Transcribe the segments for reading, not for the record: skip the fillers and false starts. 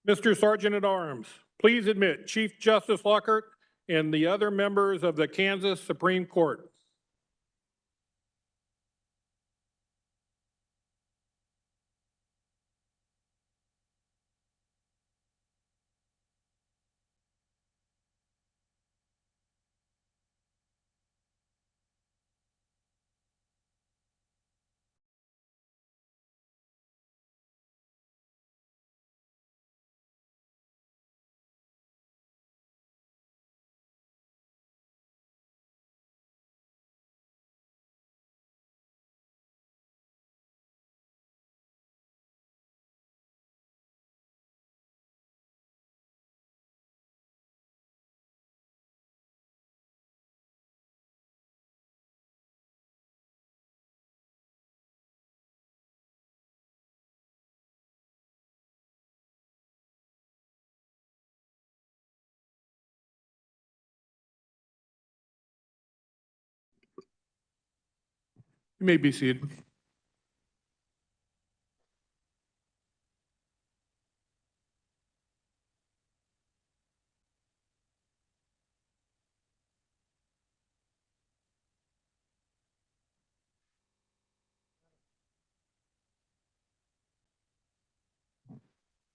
Mr. Sergeant at Arms, please admit Chief Justice Lockhart and the other members of the Kansas Supreme Court. You may be seated.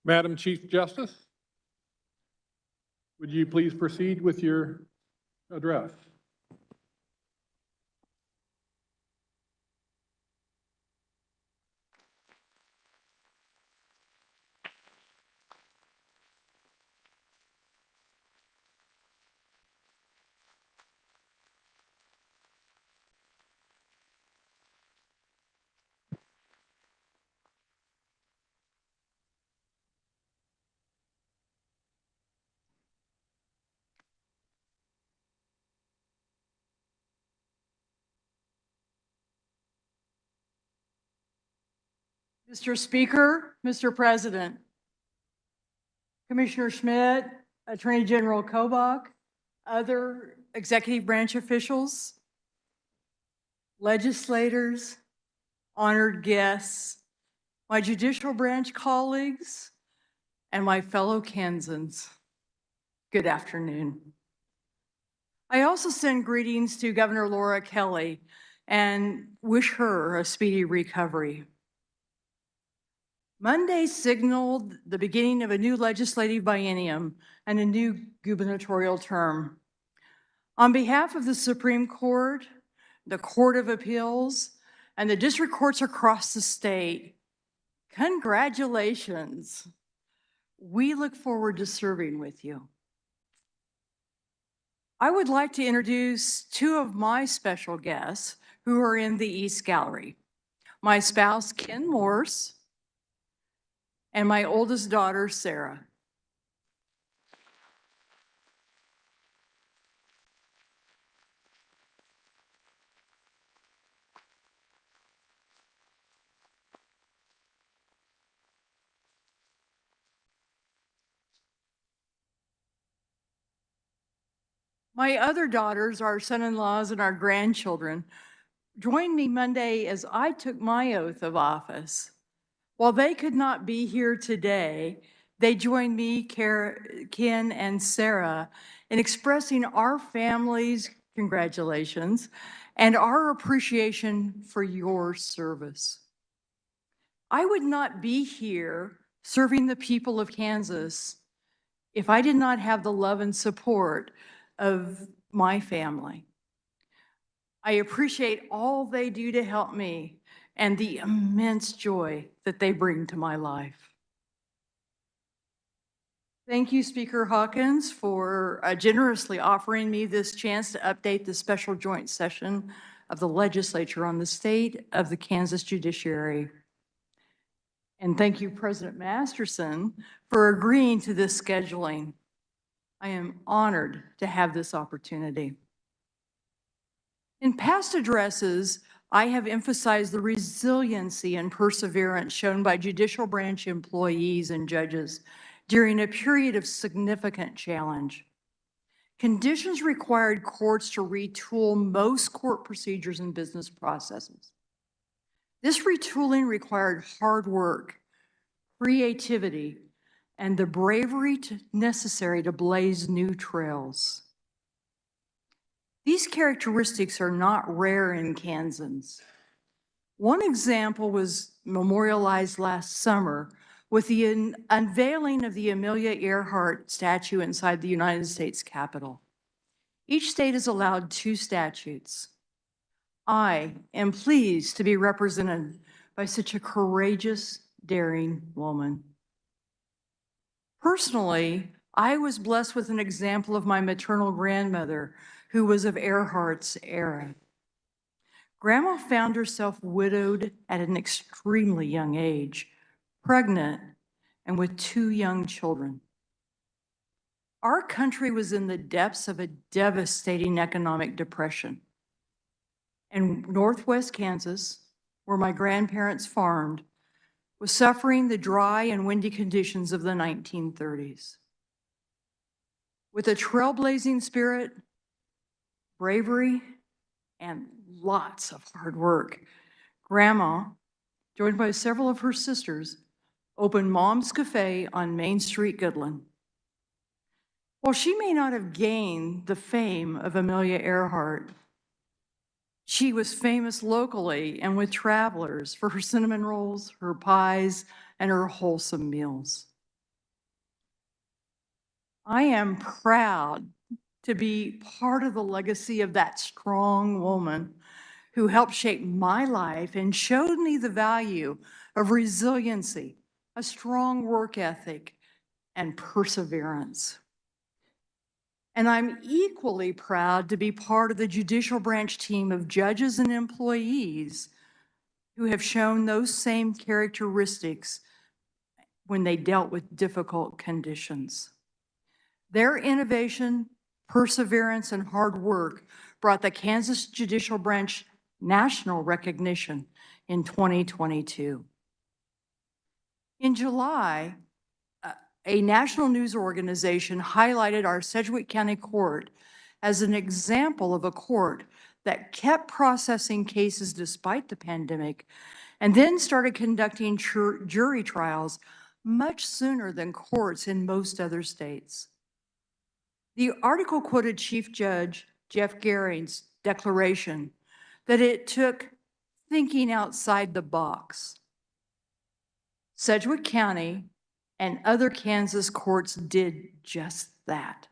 Madam Chief Justice, would you please proceed with your address? Mr. Speaker, Mr. President, Commissioner Schmidt, Attorney General Kobach, other executive branch officials, legislators, honored guests, my judicial branch colleagues, and my fellow Kansans, good afternoon. I also send greetings to Governor Laura Kelly and wish her a speedy recovery. Monday signaled the beginning of a new legislative biennium and a new gubernatorial term. On behalf of the Supreme Court, the Court of Appeals, and the district courts across the state, congratulations. We look forward to serving with you. I would like to introduce two of my special guests who are in the East Gallery. My spouse, Ken Morse, and my oldest daughter, Sarah. My other daughters, our son-in-laws, and our grandchildren joined me Monday as I took my oath of office. While they could not be here today, they joined me, Ken, and Sarah in expressing our family's congratulations and our appreciation for your service. I would not be here serving the people of Kansas if I did not have the love and support of my family. I appreciate all they do to help me and the immense joy that they bring to my life. Thank you, Speaker Hawkins, for generously offering me this chance to update the special joint session of the Legislature on the state of the Kansas Judiciary. And thank you, President Masterson, for agreeing to this scheduling. I am honored to have this opportunity. In past addresses, I have emphasized the resiliency and perseverance shown by judicial branch employees and judges during a period of significant challenge. Conditions required courts to retool most court procedures and business processes. This retooling required hard work, creativity, and the bravery necessary to blaze new trails. These characteristics are not rare in Kansans. One example was memorialized last summer with the unveiling of the Amelia Earhart statue inside the United States Capitol. Each state is allowed 2 statues. I am pleased to be represented by such a courageous, daring woman. Personally, I was blessed with an example of my maternal grandmother, who was of Earhart's era. Grandma found herself widowed at an extremely young age, pregnant, and with 2 young children. Our country was in the depths of a devastating economic depression. And Northwest Kansas, where my grandparents farmed, was suffering the dry and windy conditions of the 1930s. With a trailblazing spirit, bravery, and lots of hard work, Grandma, joined by several of her sisters, opened Mom's Cafe on Main Street, Goodland. While she may not have gained the fame of Amelia Earhart, she was famous locally and with travelers for her cinnamon rolls, her pies, and her wholesome meals. I am proud to be part of the legacy of that strong woman who helped shape my life and showed me the value of resiliency, a strong work ethic, and perseverance. And I'm equally proud to be part of the judicial branch team of judges and employees who have shown those same characteristics when they dealt with difficult conditions. Their innovation, perseverance, and hard work brought the Kansas Judicial Branch national recognition in 2022. In July, a national news organization highlighted our Sedgwick County Court as an example of a court that kept processing cases despite the pandemic and then started conducting jury trials much sooner than courts in most other states. The article quoted Chief Judge Jeff Gehring's declaration that it took thinking outside the box. Sedgwick County and other Kansas courts did just that,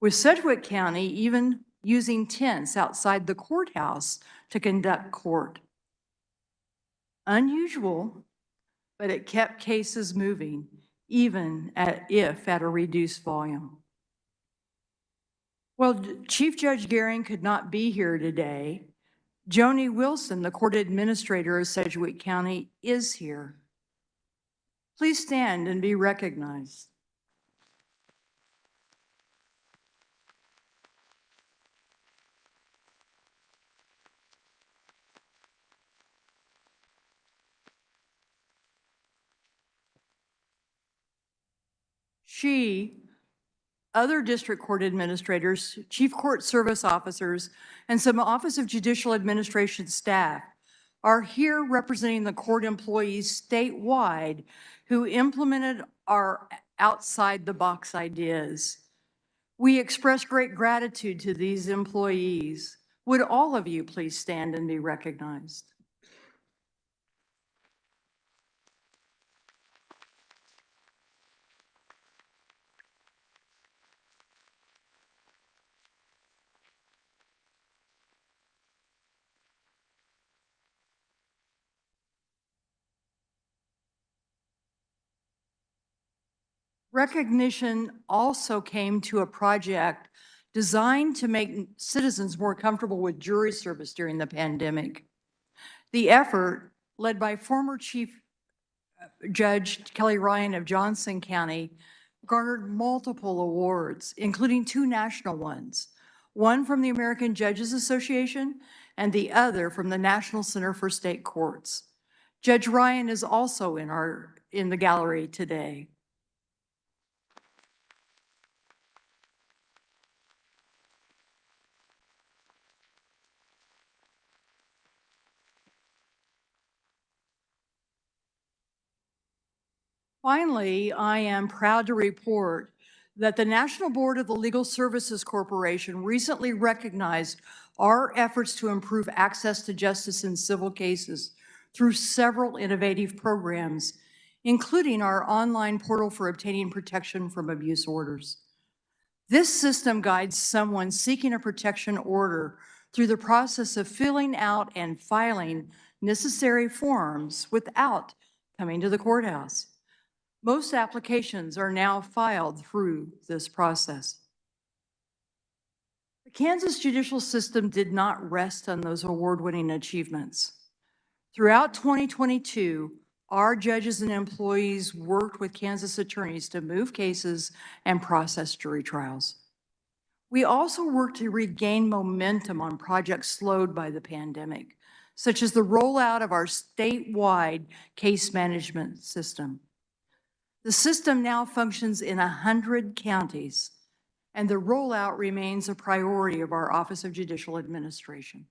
with Sedgwick County even using tents outside the courthouse to conduct court. Unusual, but it kept cases moving, even if at a reduced volume. Well, Chief Judge Gehring could not be here today. Joni Wilson, the court administrator of Sedgwick County, is here. Please stand and be recognized. She, other district court administrators, chief court service officers, and some Office of Judicial Administration staff are here representing the court employees statewide who implemented our outside the box ideas. We express great gratitude to these employees. Would all of you please stand and be recognized? Recognition also came to a project designed to make citizens more comfortable with jury service during the pandemic. The effort, led by former Chief Judge Kelly Ryan of Johnson County, garnered multiple awards, including 2 national ones, one from the American Judges Association and the other from the National Center for State Courts. Judge Ryan is also in the gallery today. Finally, I am proud to report that the National Board of the Legal Services Corporation recently recognized our efforts to improve access to justice in civil cases through several innovative programs, including our online portal for obtaining protection from abuse orders. This system guides someone seeking a protection order through the process of filling out and filing necessary forms without coming to the courthouse. Most applications are now filed through this process. The Kansas judicial system did not rest on those award-winning achievements. Throughout 2022, our judges and employees worked with Kansas attorneys to move cases and process jury trials. We also worked to regain momentum on projects slowed by the pandemic, such as the rollout of our statewide case management system. The system now functions in 100 counties, and the rollout remains a priority of our Office of Judicial Administration.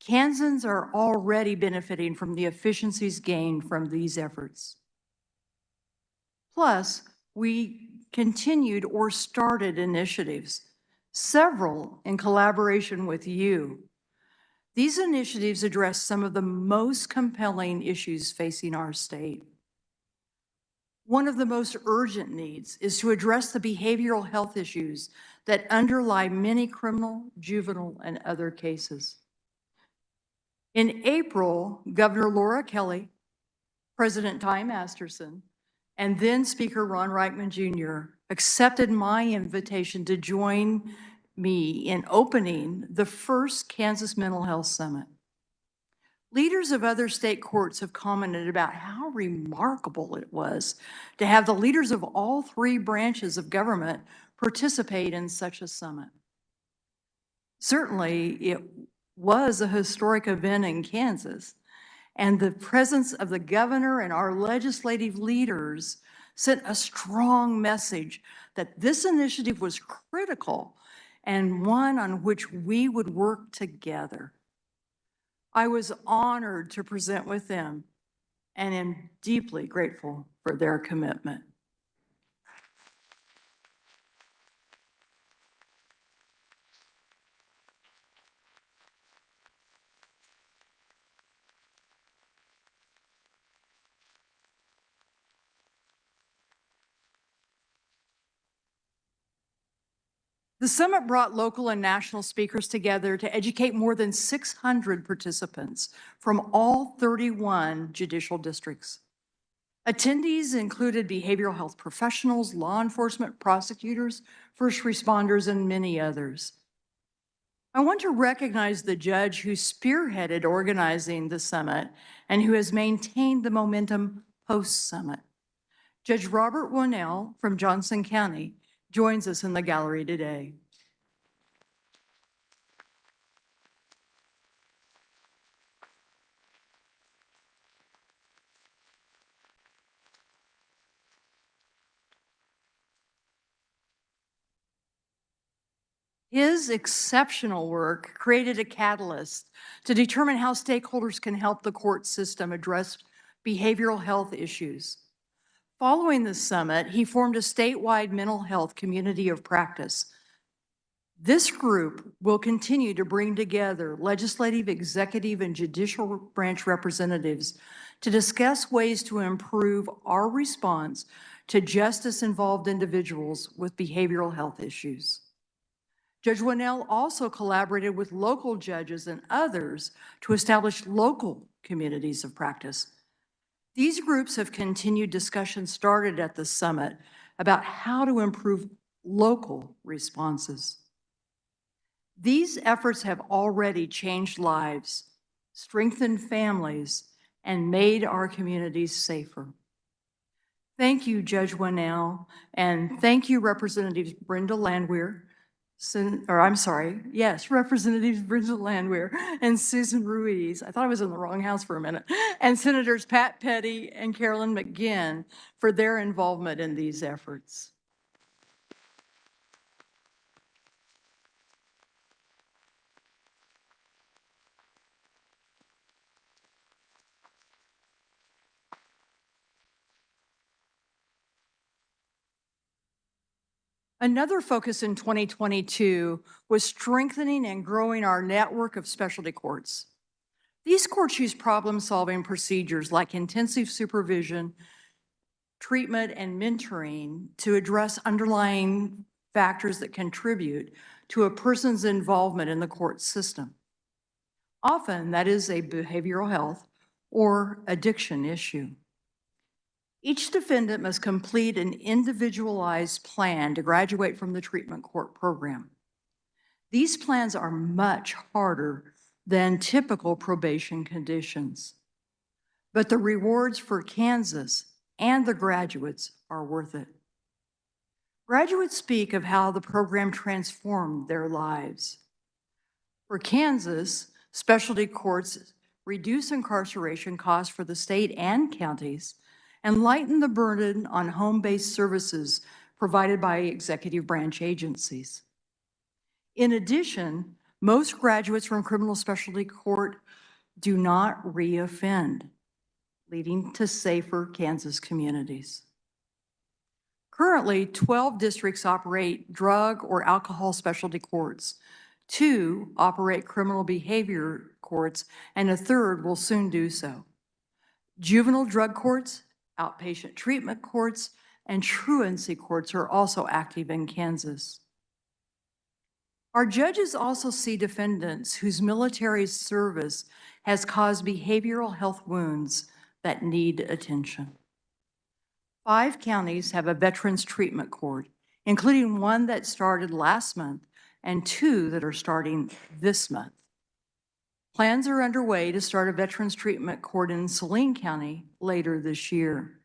Kansans are already benefiting from the efficiencies gained from these efforts. Plus, we continued or started initiatives, several in collaboration with you. These initiatives address some of the most compelling issues facing our state. One of the most urgent needs is to address the behavioral health issues that underlie many criminal, juvenile, and other cases. In April, Governor Laura Kelly, President Ty Masterson, and then Speaker Ron Reichman Jr. accepted my invitation to join me in opening the first Kansas Mental Health Summit. Leaders of other state courts have commented about how remarkable it was to have the leaders of all three branches of government participate in such a summit. Certainly, it was a historic event in Kansas, and the presence of the governor and our legislative leaders sent a strong message that this initiative was critical and one on which we would work together. I was honored to present with them and am deeply grateful for their commitment. The summit brought local and national speakers together to educate more than 600 participants from all 31 judicial districts. Attendees included behavioral health professionals, law enforcement, prosecutors, first responders, and many others. I want to recognize the judge who spearheaded organizing the summit and who has maintained the momentum post-summit. Judge Robert Winnell from Johnson County joins us in the gallery today. His exceptional work created a catalyst to determine how stakeholders can help the court system address behavioral health issues. Following the summit, he formed a statewide mental health community of practice. This group will continue to bring together legislative, executive, and judicial branch representatives to discuss ways to improve our response to justice-involved individuals with behavioral health issues. Judge Winnell also collaborated with local judges and others to establish local communities of practice. These groups have continued discussions started at the summit about how to improve local responses. These efforts have already changed lives, strengthened families, and made our communities safer. Thank you, Judge Winnell, and thank you, Representatives Brenda Landwehr, Representatives Brenda Landwehr and Susan Ruiz. I thought I was in the wrong house for a minute. And Senators Pat Petty and Carolyn McGinn for their involvement in these efforts. Another focus in 2022 was strengthening and growing our network of specialty courts. These courts use problem-solving procedures like intensive supervision, treatment, and mentoring to address underlying factors that contribute to a person's involvement in the court system. Often, that is a behavioral health or addiction issue. Each defendant must complete an individualized plan to graduate from the treatment court program. These plans are much harder than typical probation conditions, but the rewards for Kansas and the graduates are worth it. Graduates speak of how the program transformed their lives. For Kansas, specialty courts reduce incarceration costs for the state and counties and lighten the burden on home-based services provided by executive branch agencies. In addition, most graduates from criminal specialty court do not reoffend, leading to safer Kansas communities. Currently, 12 districts operate drug or alcohol specialty courts. 2 operate criminal behavior courts, and a third will soon do so. Juvenile drug courts, outpatient treatment courts, and truancy courts are also active in Kansas. Our judges also see defendants whose military service has caused behavioral health wounds that need attention. 5 counties have a veterans treatment court, including one that started last month and 2 that are starting this month. Plans are underway to start a veterans treatment court in Saline County later this year.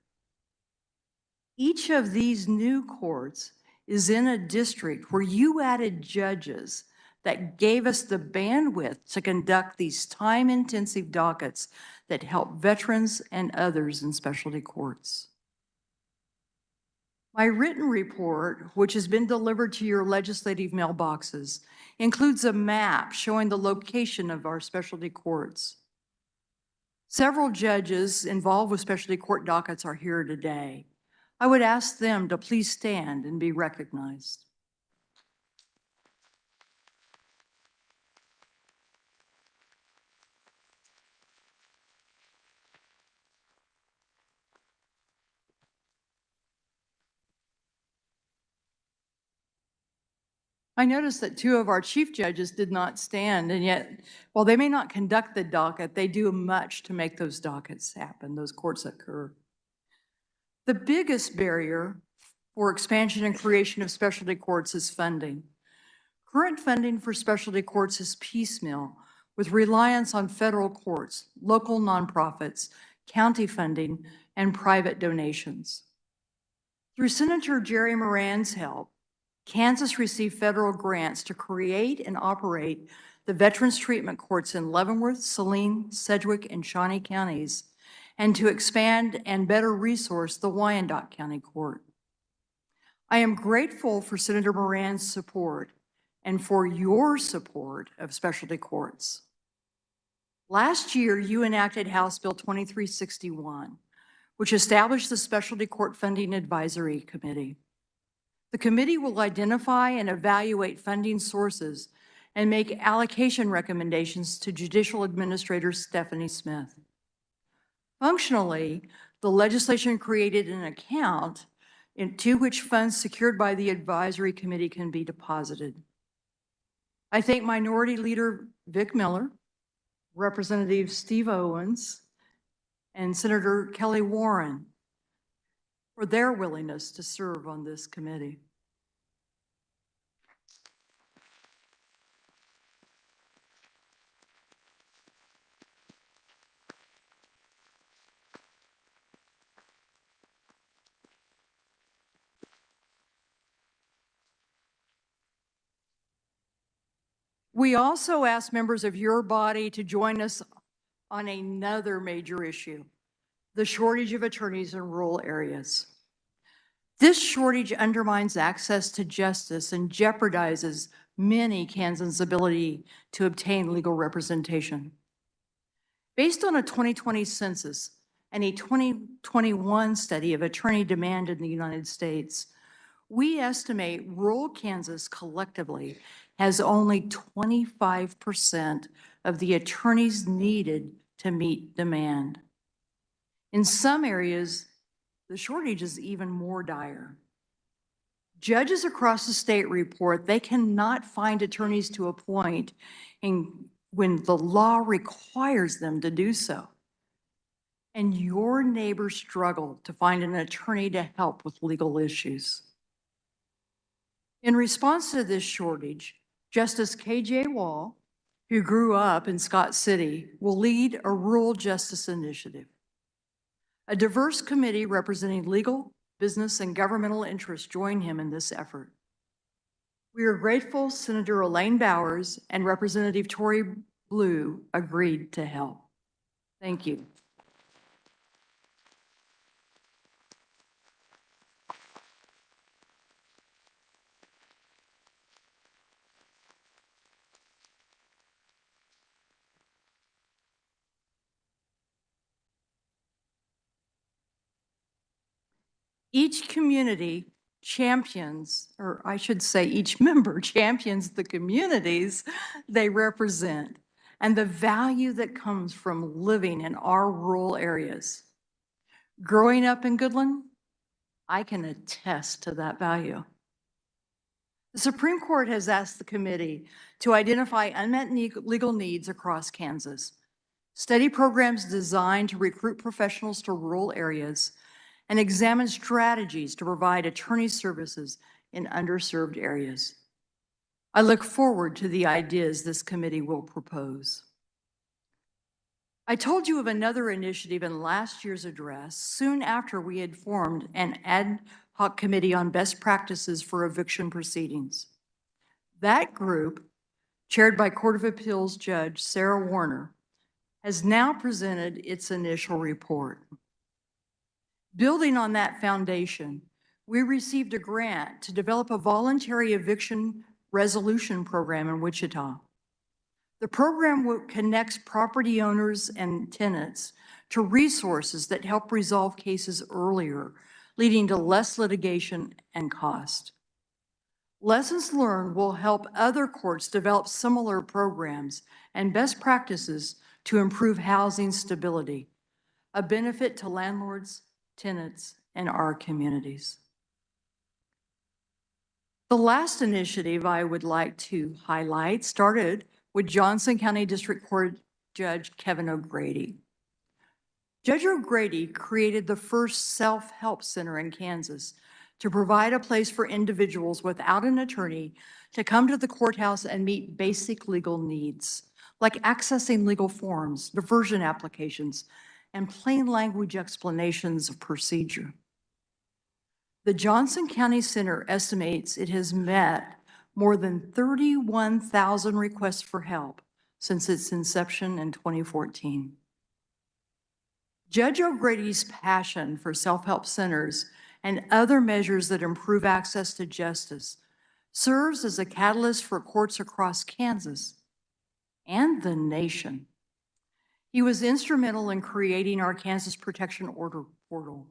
Each of these new courts is in a district where you added judges that gave us the bandwidth to conduct these time-intensive dockets that help veterans and others in specialty courts. My written report, which has been delivered to your legislative mailboxes, includes a map showing the location of our specialty courts. Several judges involved with specialty court dockets are here today. I would ask them to please stand and be recognized. I noticed that 2 of our chief judges did not stand, and yet, while they may not conduct the docket, they do much to make those dockets happen, those courts occur. The biggest barrier for expansion and creation of specialty courts is funding. Current funding for specialty courts is piecemeal, with reliance on federal courts, local nonprofits, county funding, and private donations. Through Senator Jerry Moran's help, Kansas received federal grants to create and operate the veterans treatment courts in Leavenworth, Saline, Sedgwick, and Shawnee counties, and to expand and better resource the Wyandotte County Court. I am grateful for Senator Moran's support and for your support of specialty courts. Last year, you enacted House Bill 2361, which established the Specialty Court Funding Advisory Committee. The committee will identify and evaluate funding sources and make allocation recommendations to Judicial Administrator Stephanie Smith. Functionally, the legislation created an account into which funds secured by the advisory committee can be deposited. I thank Minority Leader Vic Miller, Representative Steve Owens, and Senator Kelly Warren for their willingness to serve on this committee. We also ask members of your body to join us on another major issue, the shortage of attorneys in rural areas. This shortage undermines access to justice and jeopardizes many Kansans' ability to obtain legal representation. Based on a 2020 census and a 2021 study of attorney demand in the United States, We estimate rural Kansas collectively has only 25% of the attorneys needed to meet demand. In some areas, the shortage is even more dire. Judges across the state report they cannot find attorneys to appoint when the law requires them to do so. And your neighbors struggle to find an attorney to help with legal issues. In response to this shortage, Justice K.J. Wall, who grew up in Scott City, will lead a rural justice initiative. A diverse committee representing legal, business, and governmental interests join him in this effort. We are grateful Senator Elaine Bowers and Representative Tory Blue agreed to help. Thank you. Each community champions, or I should say each member champions the communities they represent and the value that comes from living in our rural areas. Growing up in Goodland, I can attest to that value. The Supreme Court has asked the committee to identify unmet legal needs across Kansas, study programs designed to recruit professionals to rural areas, and examine strategies to provide attorney services in underserved areas. I look forward to the ideas this committee will propose. I told you of another initiative in last year's address, soon after we had formed an ad hoc committee on best practices for eviction proceedings. That group, chaired by Court of Appeals Judge Sarah Warner, has now presented its initial report. Building on that foundation, we received a grant to develop a voluntary eviction resolution program in Wichita. The program connects property owners and tenants to resources that help resolve cases earlier, leading to less litigation and cost. Lessons learned will help other courts develop similar programs and best practices to improve housing stability, a benefit to landlords, tenants, and our communities. The last initiative I would like to highlight started with Johnson County District Court Judge Kevin O'Grady. Judge O'Grady created the first self-help center in Kansas to provide a place for individuals without an attorney to come to the courthouse and meet basic legal needs, like accessing legal forms, diversion applications, and plain language explanations of procedure. The Johnson County Center estimates it has met more than 31,000 requests for help since its inception in 2014. Judge O'Grady's passion for self-help centers and other measures that improve access to justice serves as a catalyst for courts across Kansas and the nation. He was instrumental in creating our Kansas Protection Order portal.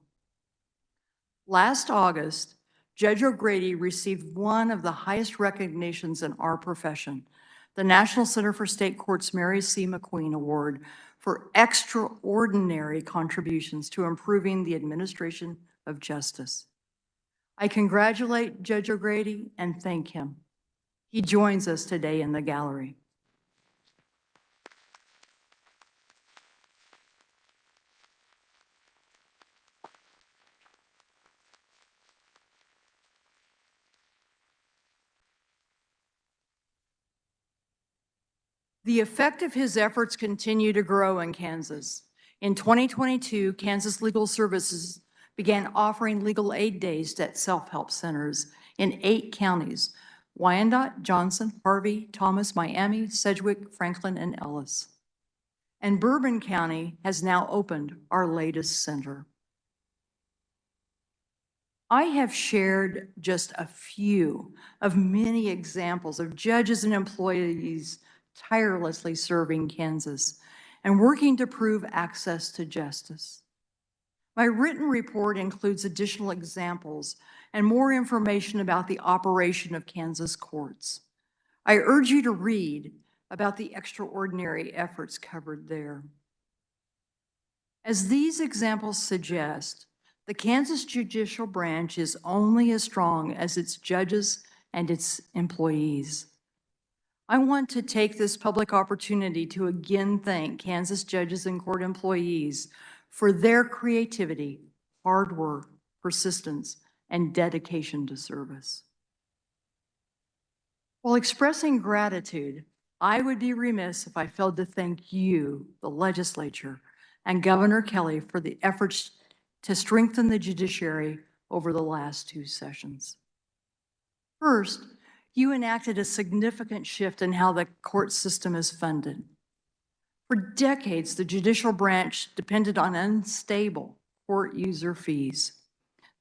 Last August, Judge O'Grady received one of the highest recognitions in our profession, the National Center for State Courts Mary C. McQueen Award for extraordinary contributions to improving the administration of justice. I congratulate Judge O'Grady and thank him. He joins us today in the gallery. The effect of his efforts continue to grow in Kansas. In 2022, Kansas Legal Services began offering legal aid days at self-help centers in 8 counties: Wyandotte, Johnson, Harvey, Thomas, Miami, Sedgwick, Franklin, and Ellis. And Bourbon County has now opened our latest center. I have shared just a few of many examples of judges and employees tirelessly serving Kansas and working to prove access to justice. My written report includes additional examples and more information about the operation of Kansas courts. I urge you to read about the extraordinary efforts covered there. As these examples suggest, the Kansas judicial branch is only as strong as its judges and its employees. I want to take this public opportunity to again thank Kansas judges and court employees for their creativity, hard work, persistence, and dedication to service. While expressing gratitude, I would be remiss if I failed to thank you, the legislature, and Governor Kelly for the efforts to strengthen the judiciary over the last 2 sessions. First, you enacted a significant shift in how the court system is funded. For decades, the judicial branch depended on unstable court user fees.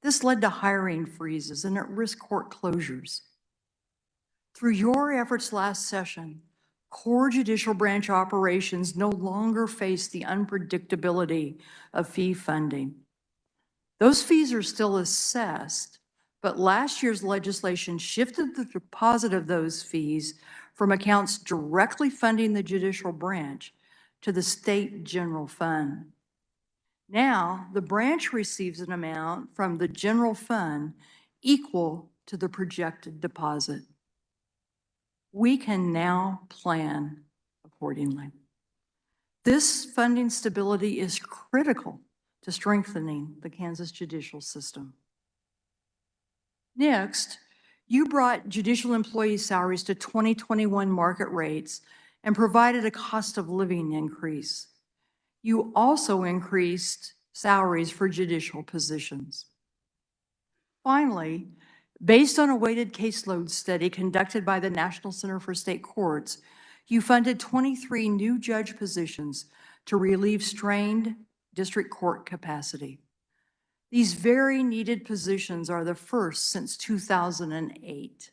This led to hiring freezes and at-risk court closures. Through your efforts last session, core judicial branch operations no longer face the unpredictability of fee funding. Those fees are still assessed, but last year's legislation shifted the deposit of those fees from accounts directly funding the judicial branch to the state general fund. Now, the branch receives an amount from the general fund equal to the projected deposit. We can now plan accordingly. This funding stability is critical to strengthening the Kansas judicial system. Next, you brought judicial employee salaries to 2021 market rates and provided a cost of living increase. You also increased salaries for judicial positions. Finally, based on a weighted caseload study conducted by the National Center for State Courts, you funded 23 new judge positions to relieve strained district court capacity. These very needed positions are the first since 2008.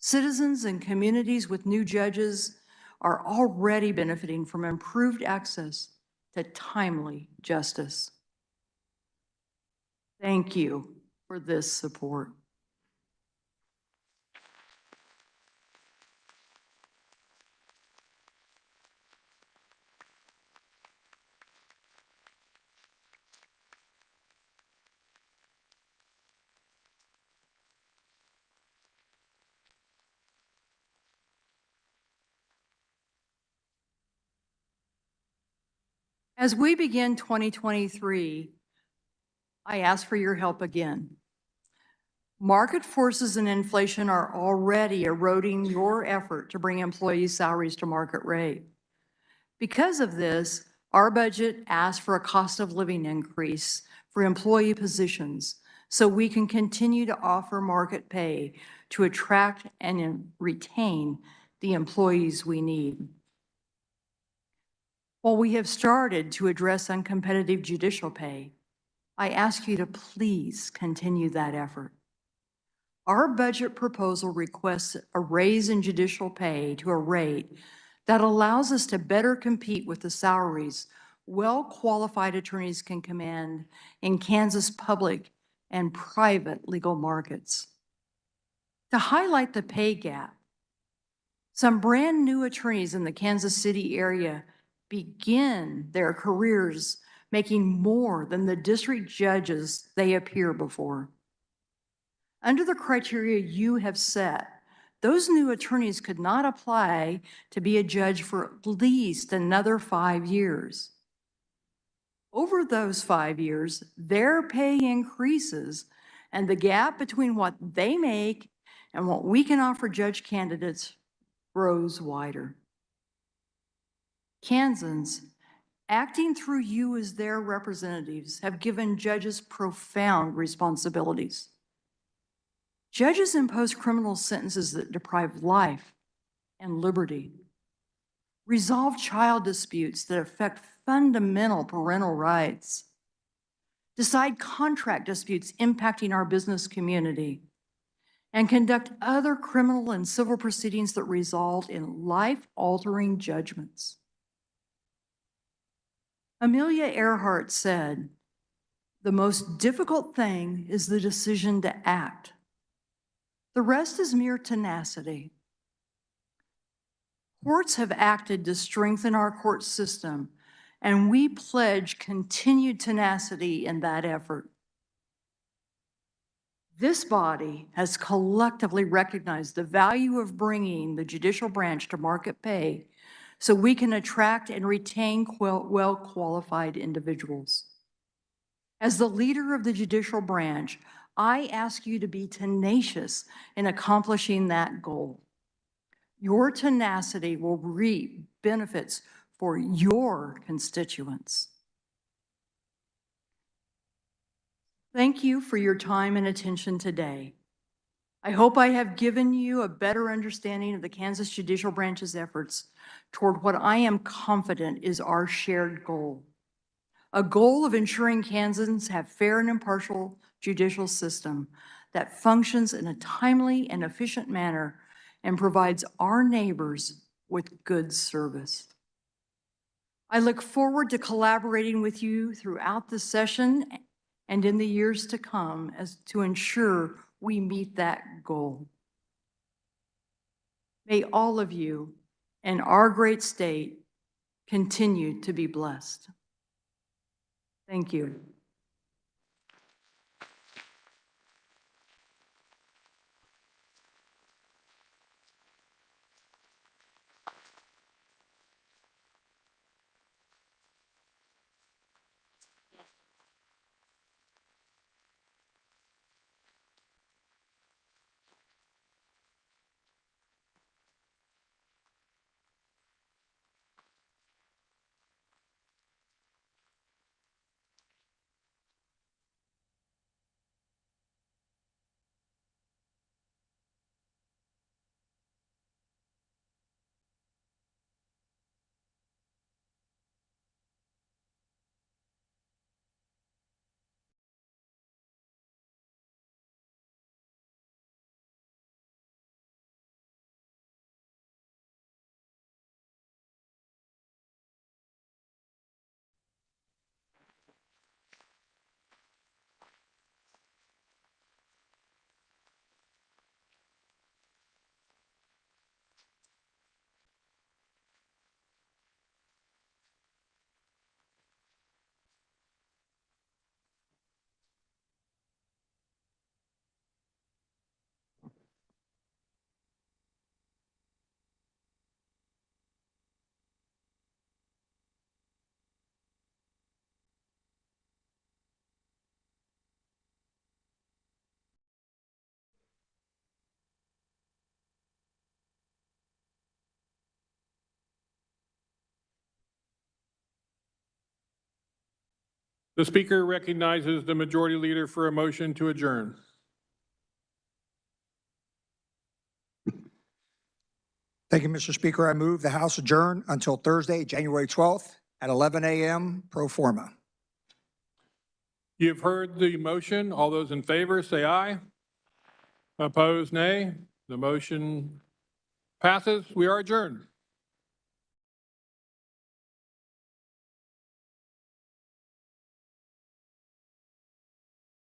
Citizens and communities with new judges are already benefiting from improved access to timely justice. Thank you for this support. As we begin 2023, I ask for your help again. Market forces and inflation are already eroding your effort to bring employee salaries to market rate. Because of this, our budget asks for a cost of living increase for employee positions so we can continue to offer market pay to attract and retain the employees we need. While we have started to address uncompetitive judicial pay, I ask you to please continue that effort. Our budget proposal requests a raise in judicial pay to a rate that allows us to better compete with the salaries well-qualified attorneys can command in Kansas public and private legal markets. To highlight the pay gap, some brand new attorneys in the Kansas City area begin their careers making more than the district judges they appear before. Under the criteria you have set, those new attorneys could not apply to be a judge for at least another 5 years. Over those 5 years, their pay increases and the gap between what they make and what we can offer judge candidates grows wider. Kansans, acting through you as their representatives, have given judges profound responsibilities. Judges impose criminal sentences that deprive life and liberty, resolve child disputes that affect fundamental parental rights, decide contract disputes impacting our business community, and conduct other criminal and civil proceedings that result in life-altering judgments. Amelia Earhart said, The most difficult thing is the decision to act. The rest is mere tenacity. Courts have acted to strengthen our court system, and we pledge continued tenacity in that effort. This body has collectively recognized the value of bringing the judicial branch to market pay so we can attract and retain well-qualified individuals. As the leader of the judicial branch, I ask you to be tenacious in accomplishing that goal. Your tenacity will reap benefits for your constituents. Thank you for your time and attention today. I hope I have given you a better understanding of the Kansas Judicial Branch's efforts toward what I am confident is our shared goal. A goal of ensuring Kansans have fair and impartial judicial system that functions in a timely and efficient manner and provides our neighbors with good service. I look forward to collaborating with you throughout the session and in the years to come as to ensure we meet that goal. May all of you and our great state continue to be blessed. Thank you. The Speaker recognizes the Majority Leader for a motion to adjourn. Thank you, Mr. Speaker. I move the House adjourn until Thursday, January 12th at 11 a.m. pro forma. You've heard the motion. All those in favor say aye. Opposed, nay. The motion passes. We are adjourned.